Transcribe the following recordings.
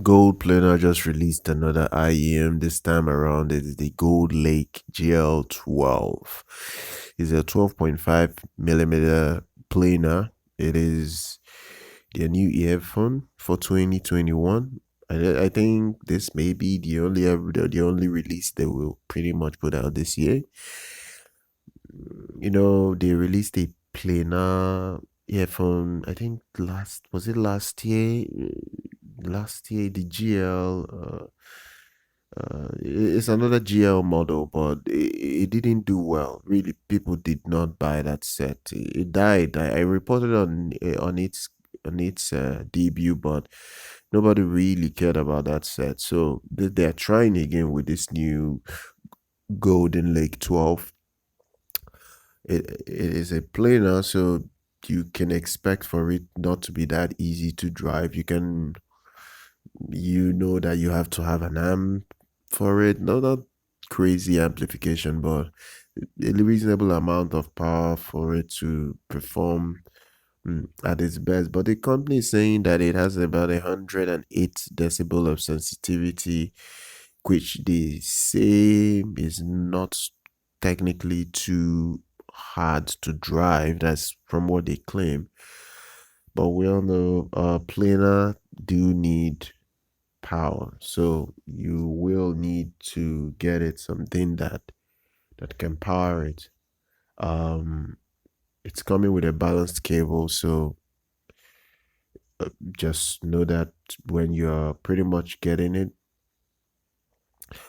GOLDPLANAR just released another IEM. This time around, it is the LARK GL12. It's a 12.5 millimeter planar. It is their new earphone for 2021. I think this may be the only release they will pretty much put out this year. You know, they released a planar earphone. I think last year? Last year, the GL. It's another GL model, but it didn't do well. Really, people did not buy that set. It died. I reported on its debut, but nobody really cared about that set. So they're trying again with this new Golden Lake 12. It is a planar, so you can expect for it not to be that easy to drive. You know that you have to have an amp for it. Not crazy amplification, but a reasonable amount of power for it to perform at its best. But the company is saying that it has about 108 decibel of sensitivity, which they say is not technically too hard to drive. That's from what they claim. But we all know planar do need power, so you will need to get it something that can power it. It's coming with a balanced cable, so just know that when you're pretty much getting it,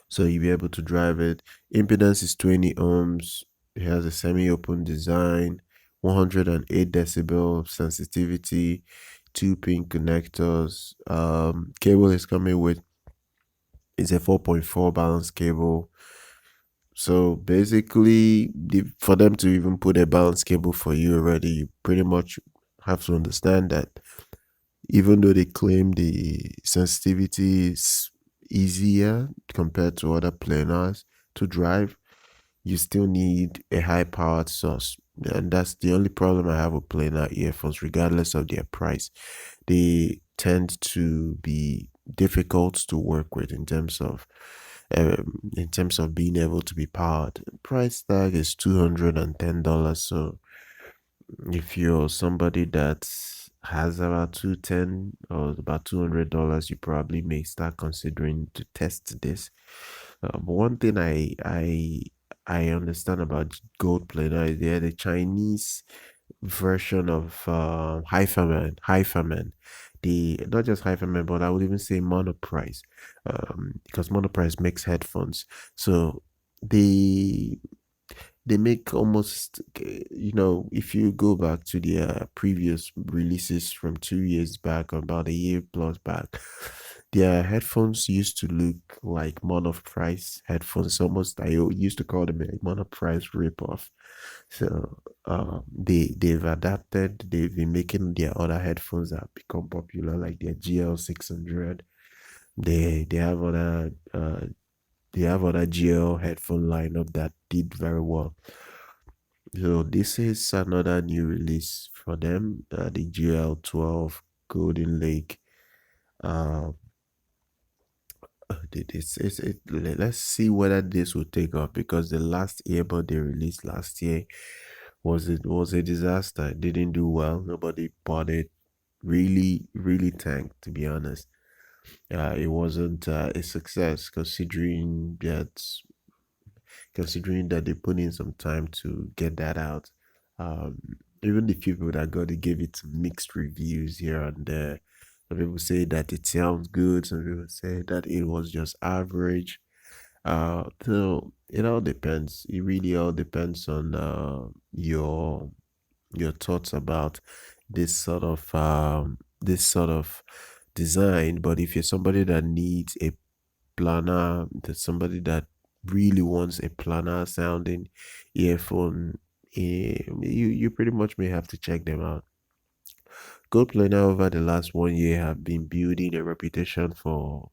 so you'll be able to drive it. Impedance is 20 ohms. It has a semi-open design, 108 decibel of sensitivity, 2 pin connectors. Cable is coming with is a 4.4 balance cable. So basically, for them to even put a balance cable for you already, you pretty much have to understand that even though they claim the sensitivity is easier compared to other planars to drive, you still need a high powered source. And that's the only problem I have with planar earphones, regardless of their price. They tend to be difficult to work with in terms of being able to be powered. Price tag is $210. So if you're somebody that has about 210 or about $200, you probably may start considering to test this. But one thing I understand about GOLDPLANAR is they're the Chinese version of Hyphaman. The not just Hyphaman, but I would even say Monoprice, because Monoprice makes headphones. So they they make almost, if you go back to their previous releases from 2 years back, or about a year plus back, their headphones used to look like monoprice headphones. Almost, I used to call them a monoprice ripoff. So they've adapted. They've been making their other headphones that have become popular, like their GL600. They have other GL headphone lineup that did very well. So this is another new release for them, the GL12 Golden Lake. Let's see whether this will take off, because the last earbud they released last year was a disaster. It didn't do well. Nobody bought it. Really tanked, to be honest. It wasn't a success, considering that they put in some time to get that out. Um, Even the people that got it gave it mixed reviews here and there. Some people say that it sounds good. Some people say that it was just average. So it all depends. It really all depends on your thoughts about this sort of design. But if you're somebody that needs a planar, there's somebody that really wants a planar sounding earphone, you pretty much may have to check them out. GoPlanar over the last 1 year have been building a reputation for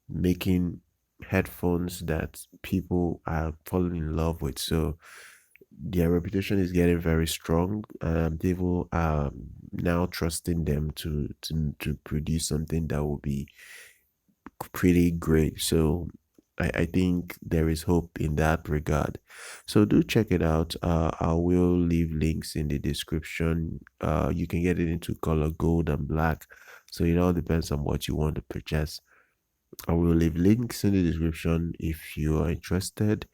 making headphones that people are falling in love with. So their reputation is getting very strong. People are now trusting them to produce something that will be pretty great. So I think there is hope in that regard. So do check it out. I will leave links in the description. You can get it into color gold and black. So it all depends on what you want to purchase. I will leave links in the description if you are interested.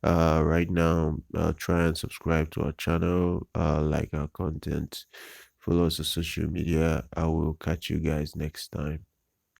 Right now, try and subscribe to our channel, like our content, follow us on social media. I will catch you guys next time.